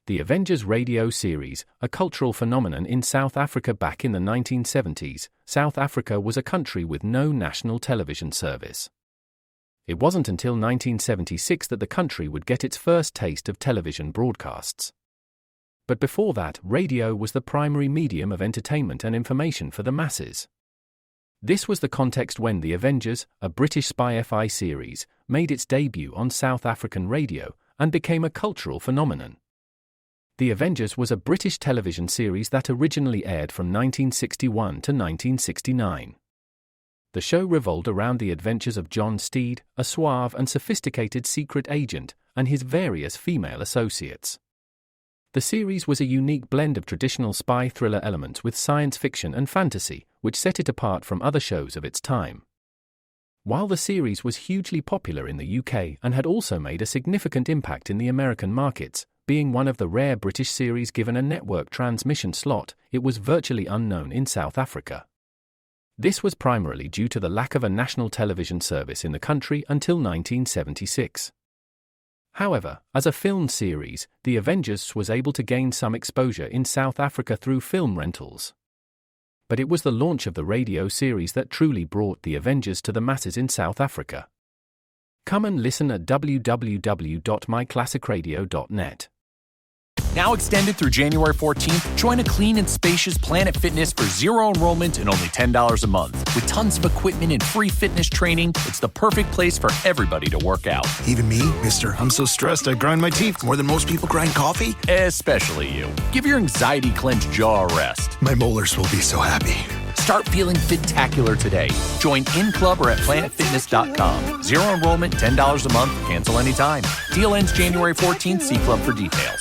The Avengers radio series, a cultural phenomenon in South Africa back in the 1970s, South Africa was a country with no national television service. It wasn't until 1976 that the country would get its first taste of television broadcasts. But before that, radio was the primary medium of entertainment and information for the masses. This was the context when The Avengers, a British spy-fi series, made its debut on South African radio and became a cultural phenomenon. The Avengers was a British television series that originally aired from 1961 to 1969. The show revolved around the adventures of John Steed, a suave and sophisticated secret agent, and his various female associates. The series was a unique blend of traditional spy thriller elements with science fiction and fantasy, which set it apart from other shows of its time. While the series was hugely popular in the UK and had also made a significant impact in the American markets, being one of the rare British series given a network transmission slot, it was virtually unknown in South Africa. This was primarily due to the lack of a national television service in the country until 1976. However, as a film series, The Avengers was able to gain some exposure in South Africa through film rentals. But it was the launch of the radio series that truly brought The Avengers to the masses in South Africa. Come and listen at www.myclassicradio.net. Now extended through January 14th, join a clean and spacious Planet Fitness for zero enrollment and only $10 a month. With tons of equipment and free fitness training, it's the perfect place for everybody to work out. Even me, mister. I'm so stressed I grind my teeth more than most people grind coffee. Especially you. Give your anxiety-clenched jaw a rest. My molars will be so happy. Start feeling fit-tacular today. Join in club or at planetfitness.com. Zero enrollment, $10 a month, cancel anytime. Deal ends January 14th. See club for details.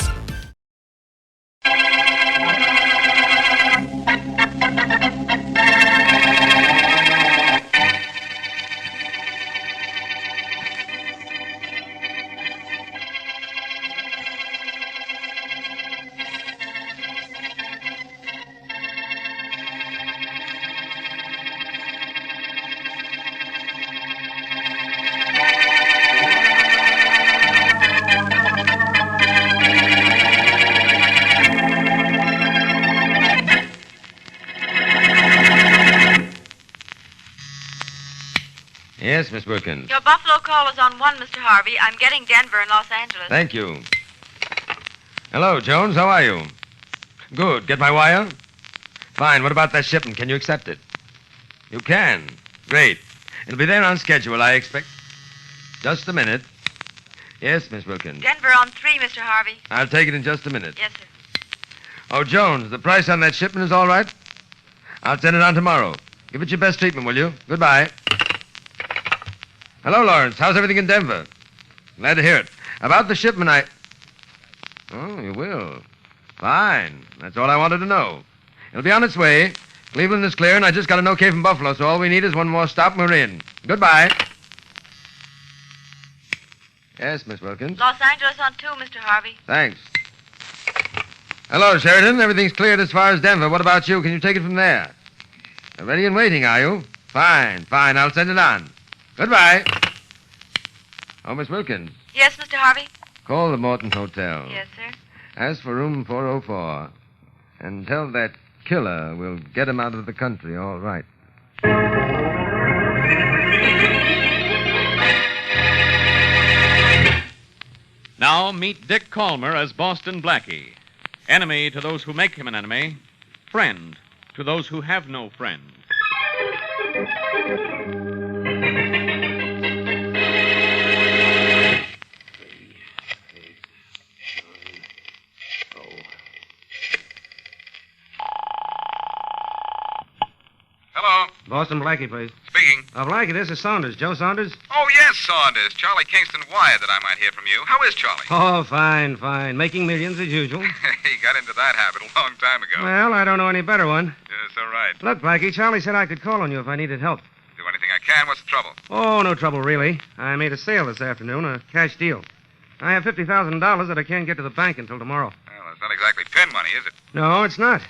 Yes, Miss Wilkins. Your Buffalo call is on 1, Mr. Harvey. I'm getting Denver and Los Angeles. Thank you. Hello, Jones. How are you? Good. Get my wire? Fine. What about that shipment? Can you accept it? You can. Great. It'll be there on schedule, I expect. Just a minute. Yes, Miss Wilkins. Denver on 3, Mr. Harvey. I'll take it in just a minute. Yes, sir. Oh, Jones, the price on that shipment is all right? I'll send it on tomorrow. Give it your best treatment, will you? Goodbye. Hello, Lawrence. How's everything in Denver? Glad to hear it. About the shipment, Oh, you will. Fine. That's all I wanted to know. It'll be on its way. Cleveland is clear, and I just got an okay from Buffalo, so all we need is one more stop, and we're in. Goodbye. Yes, Miss Wilkins? Los Angeles on 2, Mr. Harvey. Thanks. Hello, Sheridan. Everything's cleared as far as Denver. What about you? Can you take it from there? Ready and waiting, are you? Fine. I'll send it on. Goodbye. Oh, Miss Wilkins. Yes, Mr. Harvey? Call the Morton Hotel. Yes, sir. Ask for room 404. And tell that killer we'll get him out of the country, all right. Now meet Dick Calmer as Boston Blackie. Enemy to those who make him an enemy. Friend to those who have no friend. Hello. Boston Blackie, please. Speaking. Blackie, this is Saunders. Joe Saunders? Oh, yes, Saunders. Charlie Kingston wired that I might hear from you. How is Charlie? Oh, fine. Making millions as usual. He got into that habit a long time ago. Well, I don't know any better one. Yes, all right. Look, Blackie, Charlie said I could call on you if I needed help. Do anything I can. What's the trouble? Oh, no trouble, really. I made a sale this afternoon, a cash deal. I have $50,000 that I can't get to the bank until tomorrow. Well, it's not exactly pin money, is it? No, it's not.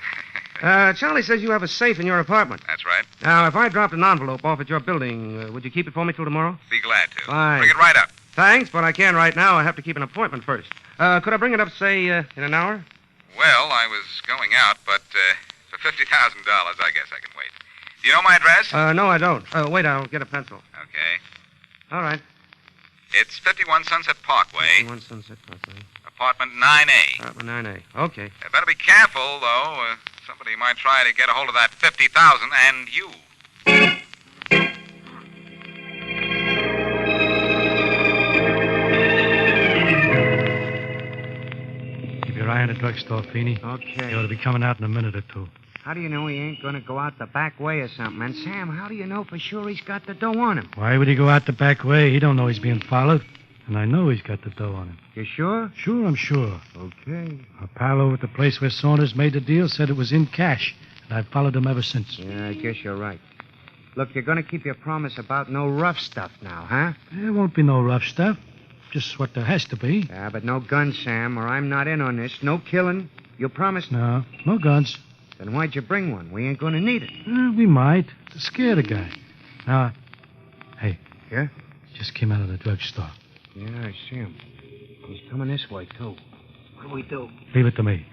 Charlie says you have a safe in your apartment. That's right. Now, if I dropped an envelope off at your building, would you keep it for me till tomorrow? Be glad to. Fine. Bring it right up. Thanks, but I can't right now. I have to keep an appointment first. Could I bring it up, say, in an hour? Well, I was going out, but for $50,000, I guess I can wait. Do you know my address? No, I don't. Wait, I'll get a pencil. Okay. All right. It's 51 Sunset Parkway, 51 Sunset Parkway. apartment 9A. Apartment 9A. Okay. Better be careful, though. Somebody might try to get a hold of that 50,000 and you. Keep your eye on the drugstore, Feeney. Okay. He ought to be coming out in a minute or two. How do you know he ain't going to go out the back way or something? And, Sam, how do you know for sure he's got the dough on him? Why would he go out the back way? He don't know he's being followed. And I know he's got the dough on him. You sure? Sure, I'm sure. Okay. Our pal over at the place where Saunders made the deal said it was in cash. And I've followed him ever since. Yeah, I guess you're right. Look, you're going to keep your promise about no rough stuff now, huh? There won't be no rough stuff. Just what there has to be. Yeah, but no guns, Sam, or I'm not in on this. No killing. You promised? No guns. Then why'd you bring one? We ain't going to need it. We might. To scare the guy. Now, hey. Yeah? Just came out of the drugstore. Yeah, I see him. He's coming this way, too. What do we do? Leave it to me.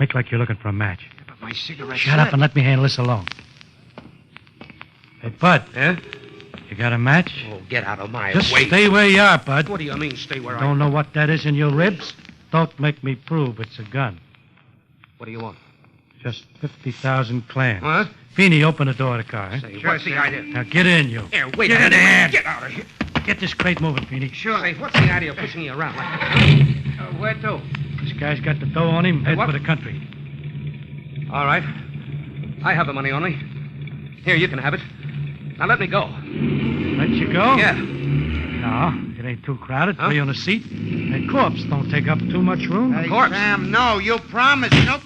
Make like you're looking for a match. Yeah, but my cigarette. Shut up and let me handle this alone. Hey, Bud. Yeah? You got a match? Oh, get out of my Just way. stay where you are, Bud. What do you mean, stay where I am? Don't know what that is in your ribs? Don't make me prove it's a gun. What do you want? Just 50,000 clams. What? Feeney, open the door of the car. Eh? Say, what's the idea? Now get in, you. Here, wait Get a in minute. there. Get out of here. Get this crate moving, Feeney. Sure. Say, what's the idea of pushing me around like that? Where to? This guy's got the dough on him. Head what? for the country. All right. I have the money only. Here, you can have it. Now let me go. Let you go? Yeah. No, it ain't too crowded. Huh? 3 on a seat. And corpse don't take up too much room. Hey, course. Sam, no, you promised. Nope.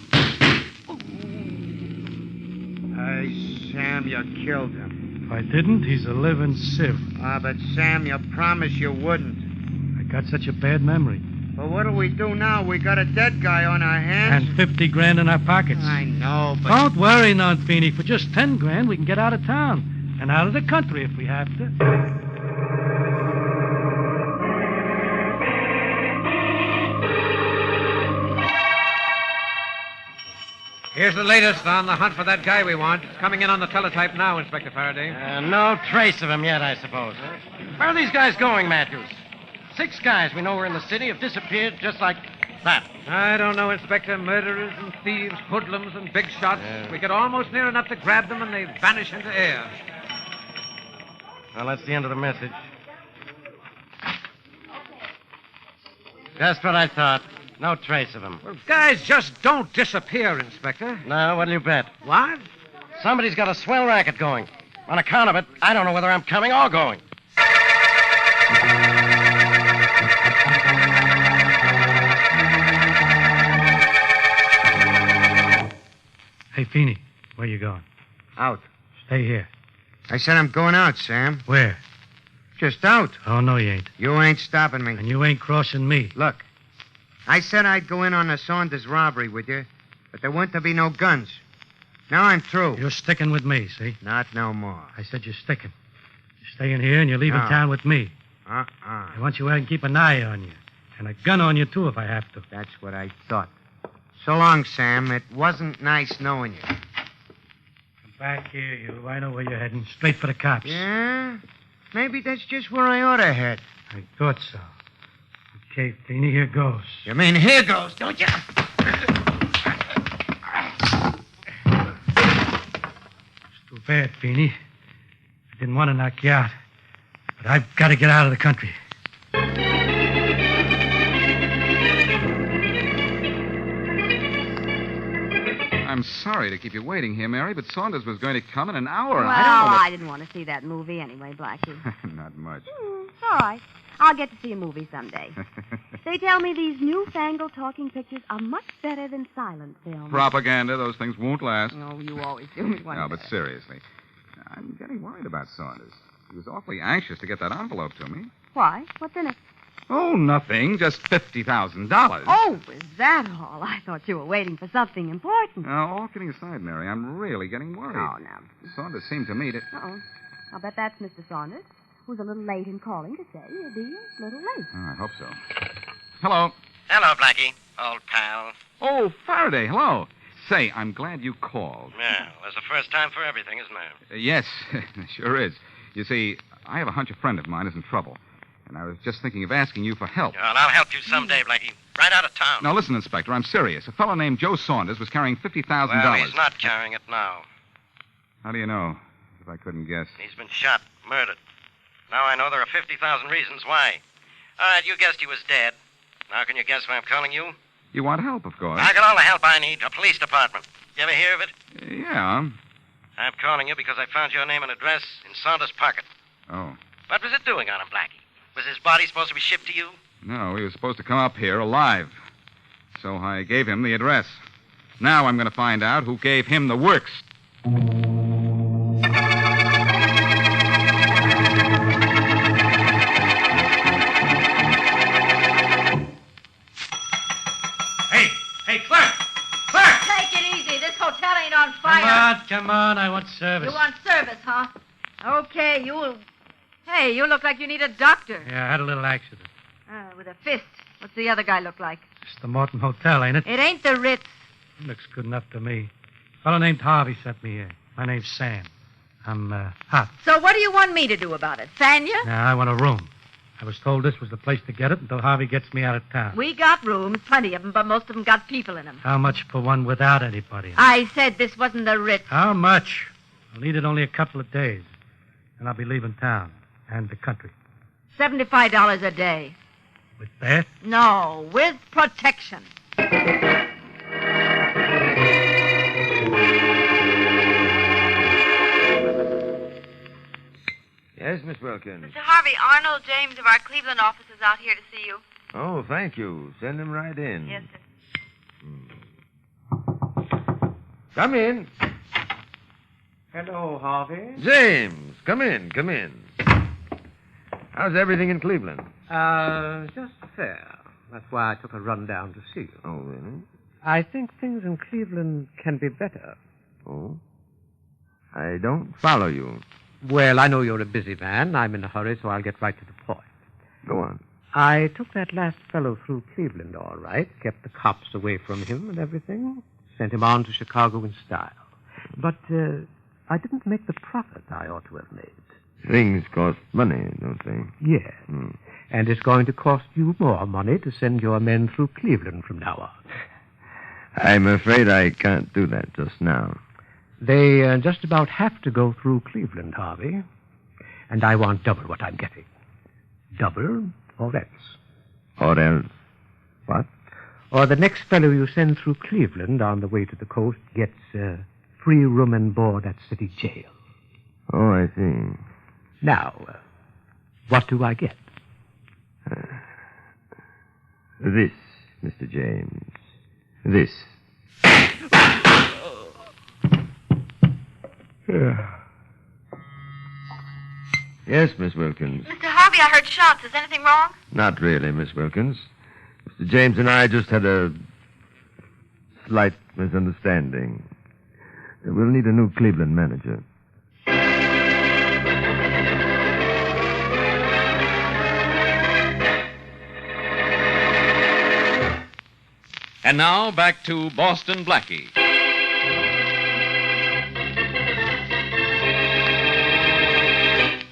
Hey, Sam, you killed him. If I didn't, he's a living sieve. Ah, but Sam, you promised you wouldn't. I got such a bad memory. Well, what do we do now? We got a dead guy on our hands. And 50 grand in our pockets. I know, but... Don't worry, non Feeney. For just 10 grand, we can get out of town. And out of the country if we have to. Here's the latest on the hunt for that guy we want. It's coming in on the teletype now, Inspector Faraday. No trace of him yet, I suppose. Where are these guys going, Matthews? 6 guys we know were in the city have disappeared just like that. I don't know, Inspector. Murderers and thieves, hoodlums and big shots. We get almost near enough to grab them and they vanish into air. Well, that's the end of the message. Just what I thought. No trace of him. Well, guys just don't disappear, Inspector. No, what'll you bet? What? Somebody's got a swell racket going. On account of it, I don't know whether I'm coming or going. Hey, Feeney, where you going? Out. Stay here. I said I'm going out, Sam. Where? Just out. Oh, no, you ain't. You ain't stopping me. And you ain't crossing me. Look, I said I'd go in on the Saunders robbery with you, but there weren't to be no guns. Now I'm through. You're sticking with me, see? Not no more. I said you're sticking. You're staying here and you're leaving No. town with me. Uh-uh. I want you to keep an eye on you. And a gun on you, too, if I have to. That's what I thought. So long, Sam. It wasn't nice knowing you. Come back here, you. I know where you're heading. Straight for the cops. Yeah? Maybe that's just where I ought to head. I thought so. Okay, Feeney, here goes. You mean here goes, don't you? It's too bad, Feeney. I didn't want to knock you out. But I've got to get out of the country. I'm sorry to keep you waiting here, Mary, but Saunders was going to come in an hour. Well, I don't know I didn't want to see that movie anyway, Blackie. what... Not much. All right. I'll get to see a movie someday. They tell me these newfangled talking pictures are much better than silent films. Propaganda, those things won't last. Oh, you always do me one. No, but seriously, I'm getting worried about Saunders. He was awfully anxious to get that envelope to me. Why? What's in it? Oh, nothing. Just $50,000. Oh, is that all? I thought you were waiting for something important. Now, all kidding aside, Mary, I'm really getting worried. Oh, now. Saunders seemed to me to... Uh-oh. I'll bet that's Mr. Saunders. was a little late in calling to say you'd be a little late. I hope so. Hello. Hello, Blackie, old pal. Oh, Faraday, hello. Say, I'm glad you called. Yeah, there's a first time for everything, isn't there? Yes, sure is. You see, I have a hunch a friend of mine is in trouble. And I was just thinking of asking you for help. Well, I'll help you someday, Blackie. Right out of town. Now, listen, Inspector, I'm serious. A fellow named Joe Saunders was carrying $50,000. Well, he's not carrying it now. How do you know? If I couldn't guess. He's been shot, murdered. Now I know there are 50,000 reasons why. All right, you guessed he was dead. Now can you guess why I'm calling you? You want help, of course. I got all the help I need. A police department. You ever hear of it? Yeah. I'm calling you because I found your name and address in Saunders' pocket. Oh. What was it doing on him, Blackie? Was his body supposed to be shipped to you? No, he was supposed to come up here alive. So I gave him the address. Now I'm going to find out who gave him the works. Hey, Clark! Clark! Take it easy. This hotel ain't on fire. Come on. I want service. You want service, huh? Okay, Hey, you look like you need a doctor. Yeah, I had a little accident. With a fist. What's the other guy look like? It's the Morton Hotel, ain't it? It ain't the Ritz. Looks good enough to me. A fellow named Harvey sent me here. My name's Sam. I'm hot. So what do you want me to do about it? Fan you? Now, I want a room. I was told this was the place to get it until Harvey gets me out of town. We got rooms, plenty of them, but most of them got people in them. How much for one without anybody? I said this wasn't the Ritz. How much? I'll need it only a couple of days. And I'll be leaving town and the country. $75 a day. With that? No, with protection. Yes, Miss Wilkins. Mr. Harvey, Arnold James of our Cleveland office is out here to see you. Oh, thank you. Send him right in. Yes, sir. Come in. Hello, Harvey. James, come in. How's everything in Cleveland? Just fair. That's why I took a run down to see you. Oh, really? I think things in Cleveland can be better. Oh? I don't follow you. Well, I know you're a busy man. I'm in a hurry, so I'll get right to the point. Go on. I took that last fellow through Cleveland, all right. Kept the cops away from him and everything. Sent him on to Chicago in style. But I didn't make the profit I ought to have made. Things cost money, don't they? Yes. And it's going to cost you more money to send your men through Cleveland from now on. I'm afraid I can't do that just now. They just about have to go through Cleveland, Harvey. And I want double what I'm getting. Double or else. Or else what? Or the next fellow you send through Cleveland on the way to the coast gets free room and board at city jail. Oh, I see. Now, what do I get? This, Mr. James. This. Yes, Miss Wilkins. Mr. Harvey, I heard shots. Is anything wrong? Not really, Miss Wilkins. Mr. James and I just had a slight misunderstanding. We'll need a new Cleveland manager. And now, back to Boston Blackie.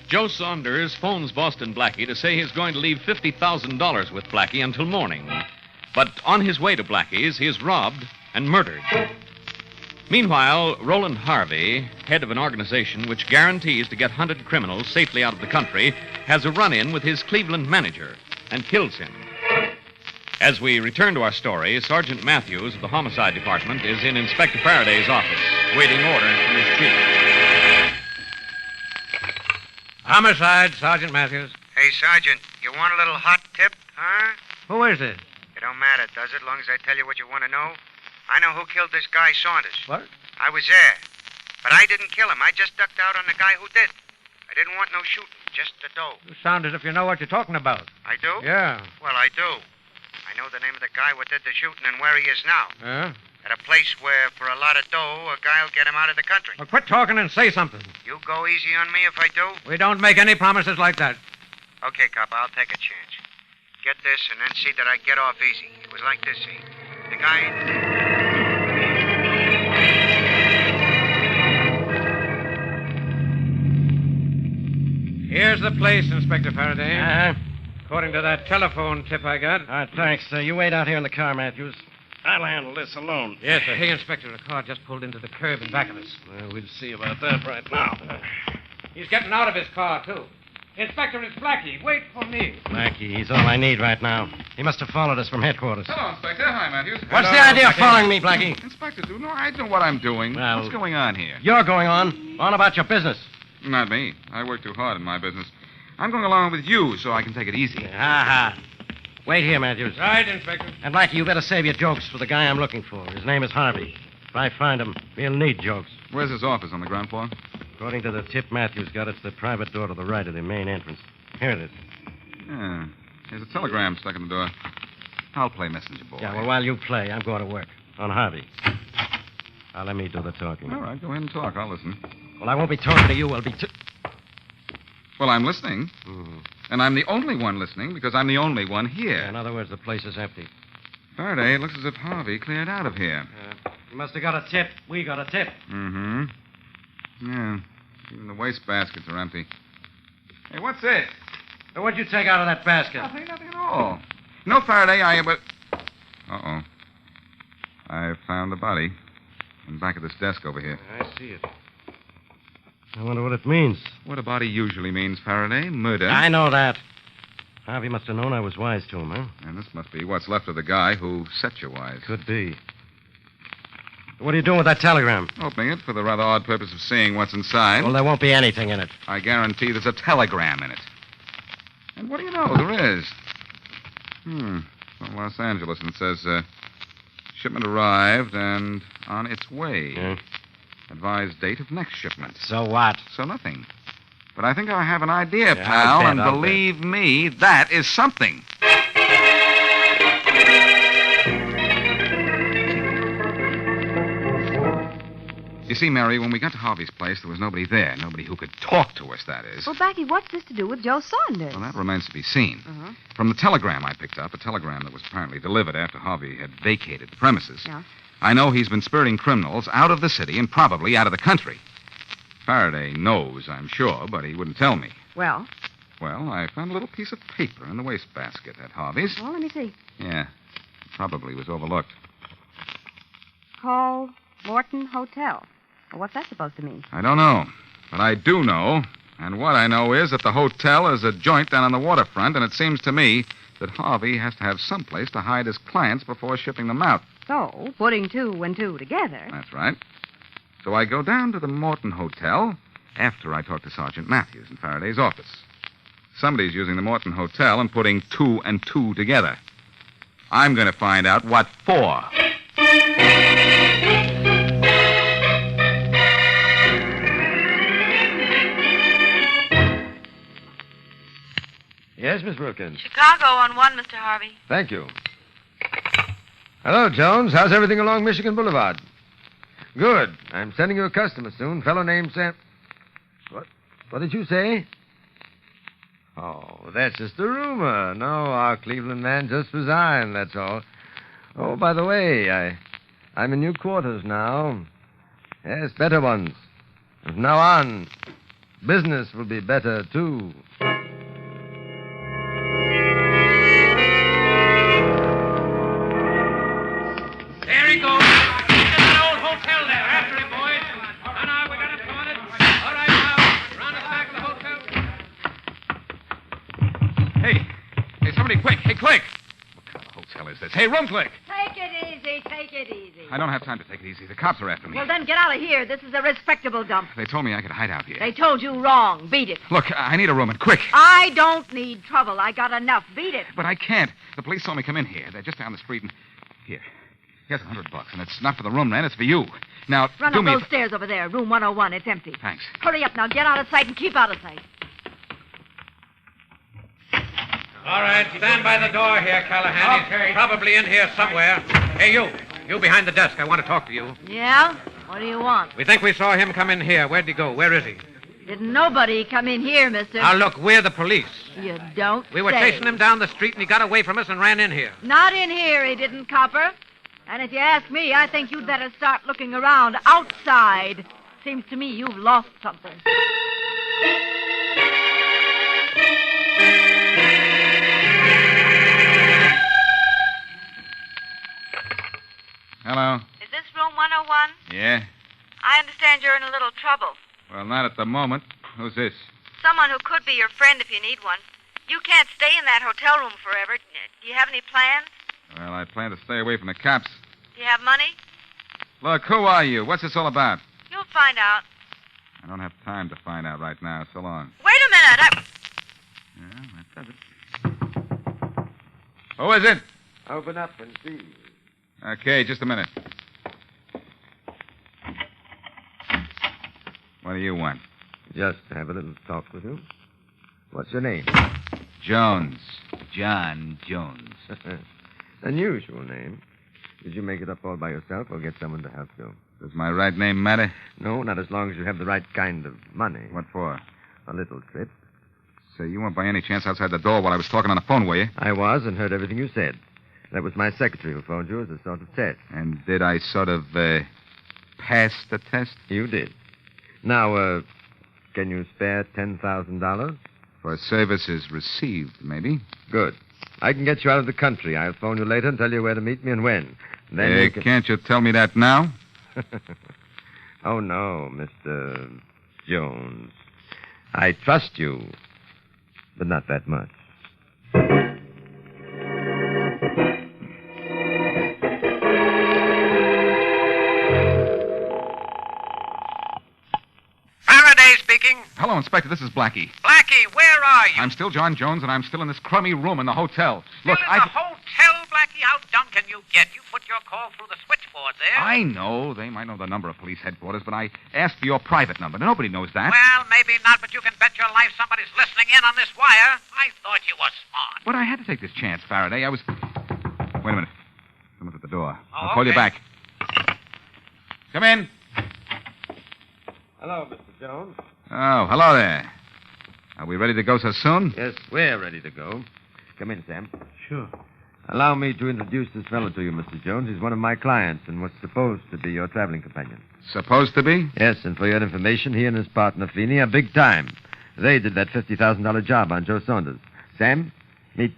Joe Saunders phones Boston Blackie to say he's going to leave $50,000 with Blackie until morning. But on his way to Blackie's, he is robbed and murdered. Meanwhile, Roland Harvey, head of an organization which guarantees to get hunted criminals safely out of the country, has a run-in with his Cleveland manager and kills him. As we return to our story, Sergeant Matthews of the Homicide Department is in Inspector Faraday's office, waiting orders from his chief. Homicide, Sergeant Matthews. Hey, Sergeant, you want a little hot tip, huh? Who is it? It don't matter, does it, long as I tell you what you want to know? I know who killed this guy, Saunders. What? I was there. But I didn't kill him. I just ducked out on the guy who did. I didn't want no shooting, just the dough. You sound as if you know what you're talking about. I do? Yeah. Well, I do. I know the name of the guy who did the shooting and where he is now. Yeah? At a place where, for a lot of dough, a guy'll get him out of the country. Well, quit talking and say something. You go easy on me if I do? We don't make any promises like that. Okay, cop, I'll take a chance. Get this and then see that I get off easy. It was like this, see? The guy... Here's the place, Inspector Faraday. According to that telephone tip I got. All right, thanks. You wait out here in the car, Matthews. I'll handle this alone. Yes, sir. Hey, Inspector, a car just pulled into the curb in back of us. Well, we'll see about that right now. He's getting out of his car, too. Inspector, it's Blackie. Wait for me. Blackie, he's all I need right now. He must have followed us from headquarters. Hello, Inspector. Hi, Matthews. What's the idea of following me, Blackie? Inspector, do no, I know what I'm doing. Well, what's going on here? You're going on about your business. Not me. I work too hard in my business. I'm going along with you so I can take it easy. Ha. Wait here, Matthews. Right, Inspector. And, Blackie, you better save your jokes for the guy I'm looking for. His name is Harvey. If I find him, he'll need jokes. Where's his office, on the ground floor? According to the tip Matthews got, it's the private door to the right of the main entrance. Here it is. Yeah. There's a telegram stuck in the door. I'll play messenger boy. Yeah, well, while you play, I'm going to work. On Harvey. Now, let me do the talking. All right, go ahead and talk. I'll listen. Well, I won't be talking to you. I'll be... Well, I'm listening. Mm-hmm. And I'm the only one listening because I'm the only one here. In other words, the place is empty. Faraday, it looks as if Harvey cleared out of here. You must have got a tip. We got a tip. Mm-hmm. Yeah. Even the waste baskets are empty. Hey, what's this? What'd you take out of that basket? Nothing at all. No, Faraday, but... Uh-oh. I found the body in back of this desk over here. I see it. I wonder what it means. What a body usually means, Faraday. Murder. I know that. Harvey must have known I was wise to him, huh? And this must be what's left of the guy who set you wise. Could be. What are you doing with that telegram? Opening it for the rather odd purpose of seeing what's inside. Well, there won't be anything in it. I guarantee there's a telegram in it. And what do you know? There is. From Los Angeles, and it says, shipment arrived and on its way. Yeah. Advised date of next shipment. So what? So nothing. But I think I have an idea, Yeah, pal, I'll and bet. believe me, that is something. You see, Mary, when we got to Harvey's place, there was nobody there. Nobody who could talk to us, that is. Well, Blackie, what's this to do with Joe Saunders? Well, that remains to be seen. Uh-huh. From the telegram I picked up, a telegram that was apparently delivered after Harvey had vacated the premises, Yeah. I know he's been spurting criminals out of the city and probably out of the country. Faraday knows, I'm sure, but he wouldn't tell me. Well, Well, I found a little piece of paper in the wastebasket at Harvey's. let me see. Yeah, probably was overlooked. Call Morton Hotel. Well, what's that supposed to mean? I don't know, but I do know. And what I know is that the hotel is a joint down on the waterfront, and it seems to me that Harvey has to have someplace to hide his clients before shipping them out. So, putting two and two together. That's right. So I go down to the Morton Hotel after I talk to Sergeant Matthews in Faraday's office. Somebody's using the Morton Hotel and putting two and two together. I'm going to find out what for. Yes, Miss Wilkins. Chicago on 1, Mr. Harvey. Thank you. Hello, Jones. How's everything along Michigan Boulevard? Good. I'm sending you a customer soon. Fellow named Sam. What did you say? Oh, that's just a rumor. No, our Cleveland man just resigned, that's all. Oh, by the way, I'm in new quarters now. Yes, better ones. From now on, business will be better, too. There he goes. Get that old hotel there. After him, boys. Now, we got it cornered. All right, now. Round to the back of the hotel. Hey, somebody quick. Hey, quick. What kind of hotel is this? Hey, room quick. Take it easy, take it easy. I don't have time to take it easy. The cops are after me. Well, then get out of here. This is a respectable dump. They told me I could hide out here. They told you wrong. Beat it. Look, I need a room, and quick. I don't need trouble. I got enough. Beat it. But I can't. The police saw me come in here. They're just down the street, and... Here. Here's $100, and it's not for the room rent, it's for you. Now, Run do up me... those stairs over there. Room 101. It's empty. Thanks. Hurry up now. Get out of sight and keep out of sight. All right, stand by the door here, Callahan. He's probably in here somewhere. Hey, you. You behind the desk. I want to talk to you. Yeah? What do you want? We think we saw him come in here. Where'd he go? Where is he? Didn't nobody come in here, mister. Now, look, we're the police. You don't We were say. chasing him down the street, and he got away from us and ran in here. Not in here, he didn't, Copper. And if you ask me, I think you'd better start looking around outside. Seems to me you've lost something. Hello. Is this room 101? Yeah? I understand you're in a little trouble. Well, not at the moment. Who's this? Someone who could be your friend if you need one. You can't stay in that hotel room forever. Do you have any plans? Well, I plan to stay away from the cops. Do you have money? Look, who are you? What's this all about? You'll find out. I don't have time to find out right now. So long. Wait a minute. Yeah, that does it. Who is it? Open up and see. Okay, just a minute. What do you want? Just to have a little talk with you. What's your name? Jones. John Jones. Unusual name. Did you make it up all by yourself or get someone to help you? Does my right name matter? No, not as long as you have the right kind of money. What for? A little trip. Say, you weren't by any chance outside the door while I was talking on the phone, were you? I was and heard everything you said. That was my secretary who phoned you as a sort of test. And did I sort of, pass the test? You did. Now, can you spare $10,000? For services received, maybe. Good. I can get you out of the country. I'll phone you later and tell you where to meet me and when. Then you can... Can't you tell me that now? Oh, no, Mr. Jones. I trust you, but not that much. Speaking. Hello, Inspector. This is Blackie. Blackie, where are you? I'm still John Jones, and I'm still in this crummy room in the hotel. Still Look, in the hotel, Blackie? How dumb can you get? You put your call through the switchboard there. I know. They might know the number of police headquarters, but I asked for your private number. Nobody knows that. Well, maybe not, but you can bet your life somebody's listening in on this wire. I thought you were smart. But I had to take this chance, Faraday. I was... Wait a minute. Someone's at the door. Oh, I'll call you okay. back. Come in. Hello, Mr. Jones. Oh, hello there. Are we ready to go so soon? Yes, we're ready to go. Come in, Sam. Sure. Allow me to introduce this fellow to you, Mr. Jones. He's one of my clients and was supposed to be your traveling companion. Supposed to be? Yes, and for your information, he and his partner, Feeney, are big time. They did that $50,000 job on Joe Saunders. Sam, meet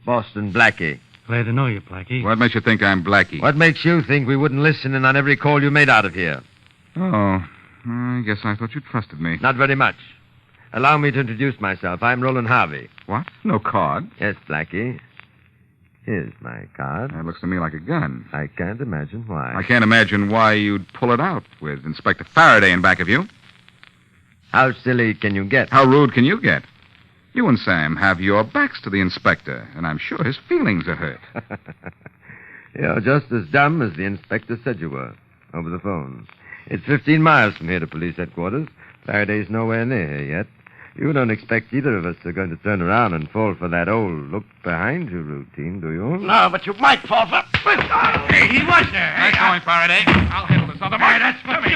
Boston Blackie. Glad to know you, Blackie. What makes you think I'm Blackie? What makes you think we wouldn't listen in on every call you made out of here? Oh, I guess I thought you trusted me. Not very much. Allow me to introduce myself. I'm Roland Harvey. What? No card? Yes, Blackie. Here's my card. That looks to me like a gun. I can't imagine why. I can't imagine why you'd pull it out with Inspector Faraday in back of you. How silly can you get? How rude can you get? You and Sam have your backs to the inspector, and I'm sure his feelings are hurt. You're just as dumb as the inspector said you were, over the phone. It's 15 miles from here to police headquarters. Faraday's nowhere near here yet. You don't expect either of us are going to turn around and fall for that old look-behind-you routine, do you? No, but you might fall for... Hey, he was there. Nice going, Faraday. I'll handle this other Hey, one. that's for me.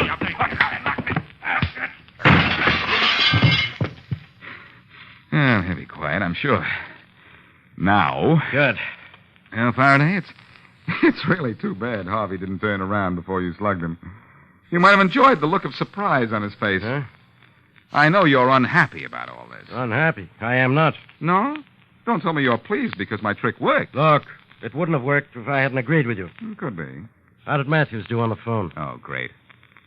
Yeah, he'll be quiet, I'm sure. Now... Good. Well, Faraday, it's really too bad Harvey didn't turn around before you slugged him. You might have enjoyed the look of surprise on his face. Huh? I know you're unhappy about all this. Unhappy. I am not. No? Don't tell me you're pleased because my trick worked. Look, it wouldn't have worked if I hadn't agreed with you. Could be. How did Matthews do on the phone? Oh, great.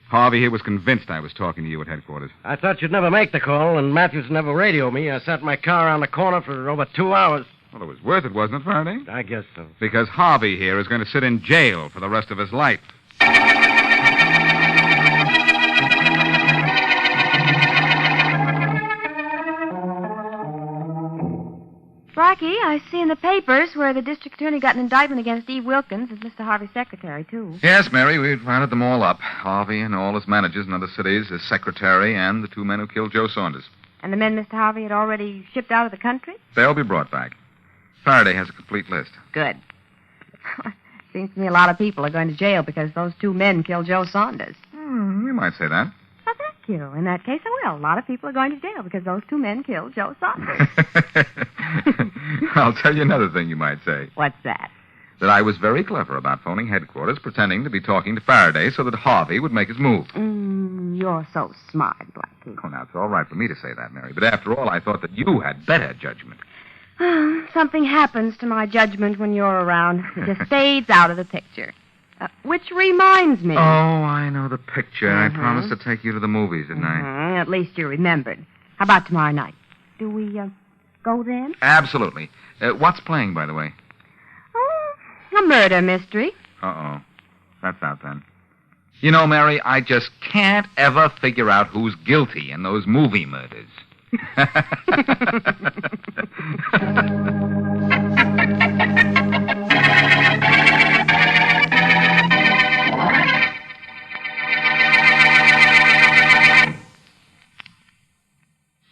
Harvey here was convinced I was talking to you at headquarters. I thought you'd never make the call, and Matthews never radio me. I sat in my car on the corner for over 2 hours. Well, it was worth it, wasn't it, Faraday? I guess so. Because Harvey here is going to sit in jail for the rest of his life. Blackie, I see in the papers where the district attorney got an indictment against Eve Wilkins as Mr. Harvey's secretary, too. Yes, Mary, we've rounded them all up. Harvey and all his managers in other cities, his secretary, and the 2 men who killed Joe Saunders. And the men Mr. Harvey had already shipped out of the country? They'll be brought back. Faraday has a complete list. Good. Seems to me a lot of people are going to jail because those two men killed Joe Saunders. You might say that. Well, thank you. In that case, I will. A lot of people are going to jail because those two men killed Joe Saunders. I'll tell you another thing you might say. What's that? That I was very clever about phoning headquarters, pretending to be talking to Faraday so that Harvey would make his move. You're so smart, Blackie. Oh, now, it's all right for me to say that, Mary. But after all, I thought that you had better judgment. Something happens to my judgment when you're around. It just fades out of the picture. Which reminds me. Oh, I know the picture. I promised to take you to the movies, didn't I? At least you remembered. How about tomorrow night? Do we go then? Absolutely. What's playing, by the way? A murder mystery. Uh-oh. That's out then. You know, Mary, I just can't ever figure out who's guilty in those movie murders.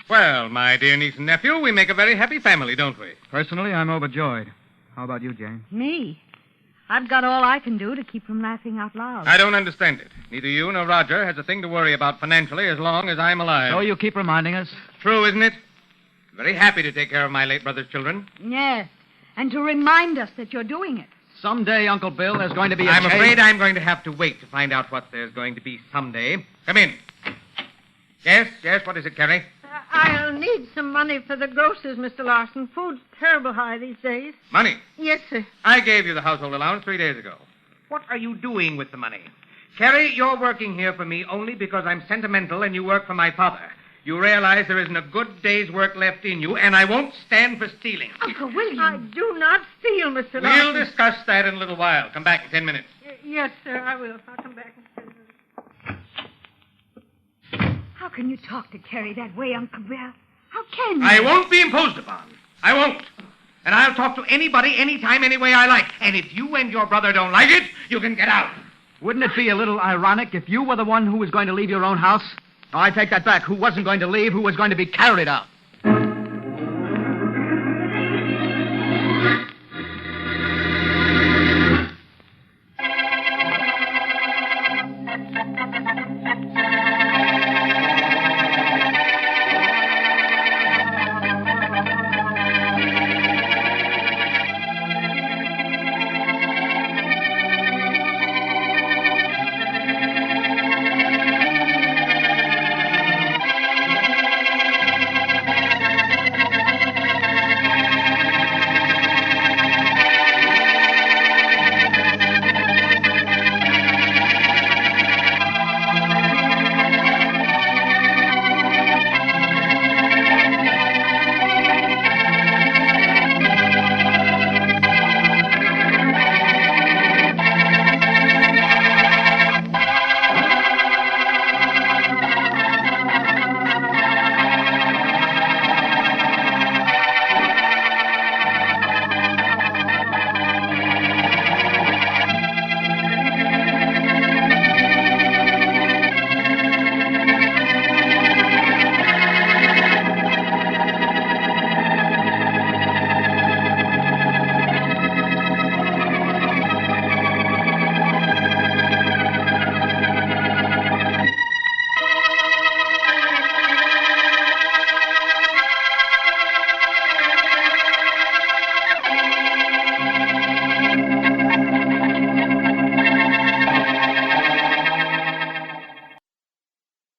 Well, my dear niece and nephew, we make a very happy family, don't we? Personally, I'm overjoyed. How about you, Jane? Me? I've got all I can do to keep from laughing out loud. I don't understand it. Neither you nor Roger has a thing to worry about financially as long as I'm alive. So you keep reminding us? True, isn't it? Very happy to take care of my late brother's children. Yes, and to remind us that you're doing it. Someday, Uncle Bill, there's going to be a I'm change. afraid I'm going to have to wait to find out what there's going to be someday. Come in. Yes, what is it, Carrie? I'll need some money for the groceries, Mr. Larson. Food's terrible high these days. Money? Yes, sir. I gave you the household allowance 3 days ago. What are you doing with the money? Carrie, you're working here for me only because I'm sentimental and you work for my father. You realize there isn't a good day's work left in you, and I won't stand for stealing. Uncle William. I do not steal, Mr. Larson. We'll discuss that in a little while. Come back in 10 minutes. Yes, sir, I will. I'll come back in 10 minutes. How can you talk to Carrie that way, Uncle Bill? How can you? I won't be imposed upon. I won't. And I'll talk to anybody, anytime, any way I like. And if you and your brother don't like it, you can get out. Wouldn't it be a little ironic if you were the one who was going to leave your own house? No, I take that back. Who wasn't going to leave, who was going to be carried out.